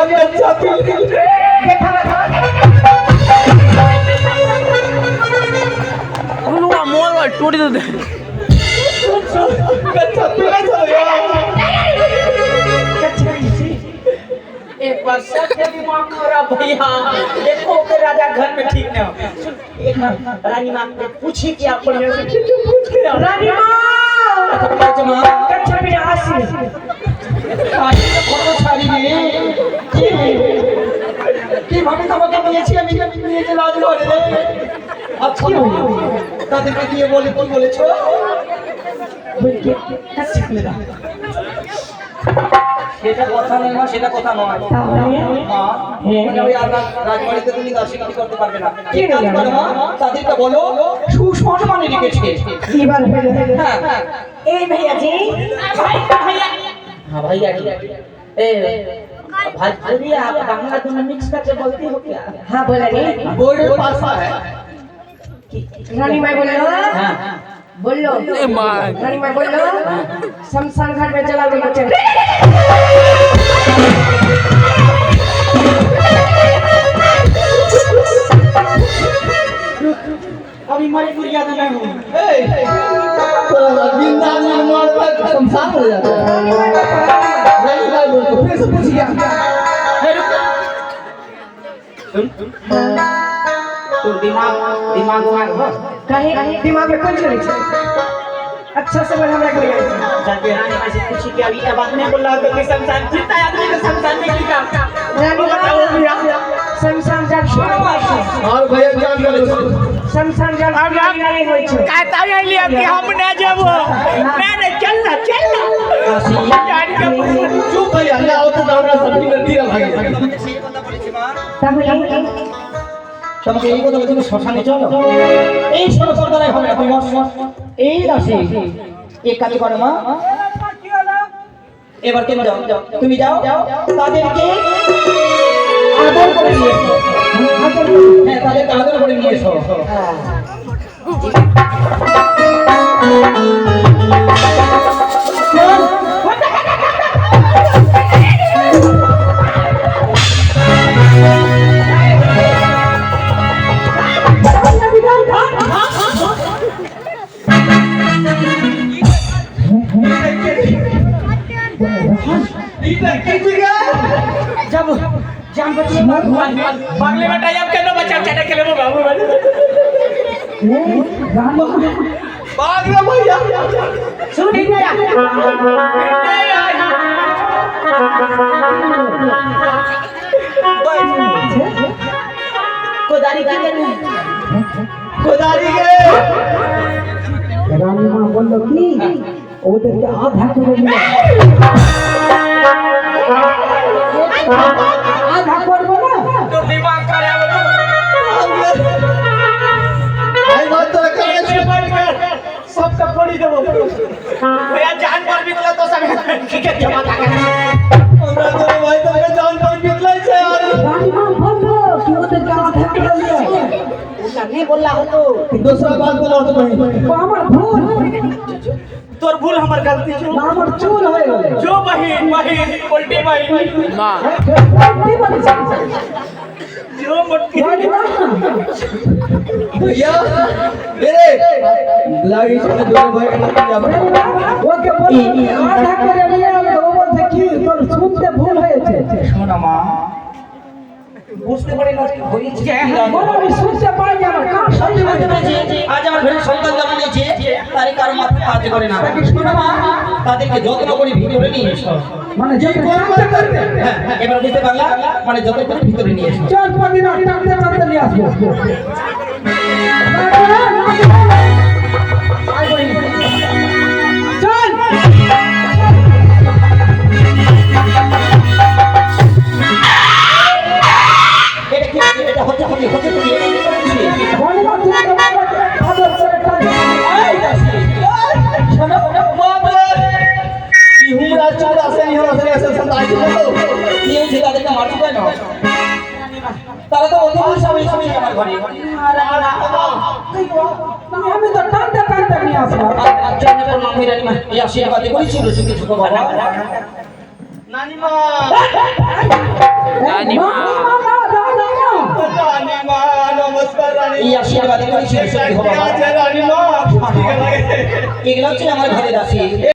कच्चा पी मोर टूट दे कच्चा पीला चलो एक बार सब दिमाग खराब भैया देखो के राजा घर में ठीक नहीं हो एक बार रानी मां से पूछी कि आप रानी मां कच्चा पीला आसी आजी तो कोनो छाड़ी ने কি ভাবে তোমাকে নিয়েছি আমি নিয়ে যে লাজ করে আচ্ছা তাদেরকে দিয়ে বলে কি বলেছো বলকে কাছে ফেলে দাও সেটা কথা নয় মা সেটা কথা নয় মা মানে ওই আপনার রাজবাড়িতে তুমি দাসীগিরি করতে পারবে না কি কাজ করো মা তাদেরকে বলো সুসম্মানে রেখেছে কি বার হলো হ্যাঁ এই भैया जी भैया हां भैया जी ए भाई आप बांग्ला में मिक्स करके बोलती हो क्या हां बोला रे बोर्ड पासा है रानी माई बोले हां बोलो ए मां रानी माई बोलो शमशान घाट में चला गए बच्चे अभी मरी गुड़िया तो मैं हूं तो जिंदा में मर पर शमशान हो जाता है नहीं नहीं बोल तो फिर से पूछ गया सुन तो दिमाग हो कहीं दिमाग में कुछ नहीं अच्छा से बोल हमरा के लिए जाके रानी मां से पूछी कि अभी ये बात नहीं बोल रहा तो कि शमशान जीता आदमी के शमशान में की काम रानी बताओ भैया शमशान जाट और भैया जान ले शमशान जाट नहीं होई छै कहता है लिया कि हम ना जाबो नहीं चल ना जान के चुप भैया ना आओ तो दावरा सब्जी में दिया भागे তাহলে তোমাকে এই কথা বলছি শ্মশানে চলো এই ছোট পর্দায় হবে না তুমি এই দাসী এক কাজ করো মা এবার তুমি যাও তাদেরকে আদর করে নিয়ে এসো হ্যাঁ তাদেরকে আদর করে নিয়ে এসো जब जान बच्चे बांग्ले में टाइम करना बच्चा क्या खेले वो बाबू भाग रे भैया सुन गया कोदारी की कोदारी के रानी मां बोलो की ওদেরকে আধা করে দিও आधा करबो ना तो दिमाग खराब हो भाई बात तो करे सबका फोड़ी देबो भैया जान पर निकला तो सब ठीक है जमा कर हमरा तो भाई तो जान पर निकलै छै और रानी मां बोलो कि ওদেরকে आधा করে দিও उनका नहीं बोला हो तो दूसरा बात बोला तो नहीं हमर भूल तोर भूल हमर गलती छो हमर चूल होय गेलै जो बहिन उल्टी बहिन मां जो मोटी भैया मेरे लागी से दोनों भाई के जाबो ओके बोल आधा करे लिया वो बोलते कि तोर सुनते भूल হয়েছে শোনা মা বুঝতে পারি না হয়েছে বলো আমি শুনতে পাই না কার সঙ্গে বলতে আজ আমার ঘরে সন্তান জন্ম নিয়েছে তারে কার মাথা কাজ করে না শোনা মা তাদেরকে যত্ন করে ভিতরে নিয়ে এসো মানে যে করবে হ্যাঁ এবার বুঝতে পারলা মানে যত্ন করে ভিতরে নিয়ে এসো চার পাঁচ দিন টাকতে টাকতে নিয়ে আসবো চল এটা কি এটা হচ্ছে শোনো বাবা ইহুমরা চোর আছে ইহুমরা আছে সন্তান আছে ये যে তাদেরকে মারতে পারে না তারা তো অধিকাংশ সময় আমার ঘরে আমি তো টানতে টানতে নিয়ে আসবো জন্য পর মামি রানী মা এই আশীর্বাদ করেছিল সুখে সুখে বাবা নানি মা রানীমা রানীমা নমস্কার রানী এই আশীর্বাদ করেছি সত্যি হবে রানীমা এগুলো হচ্ছে আমার ঘরে দাসী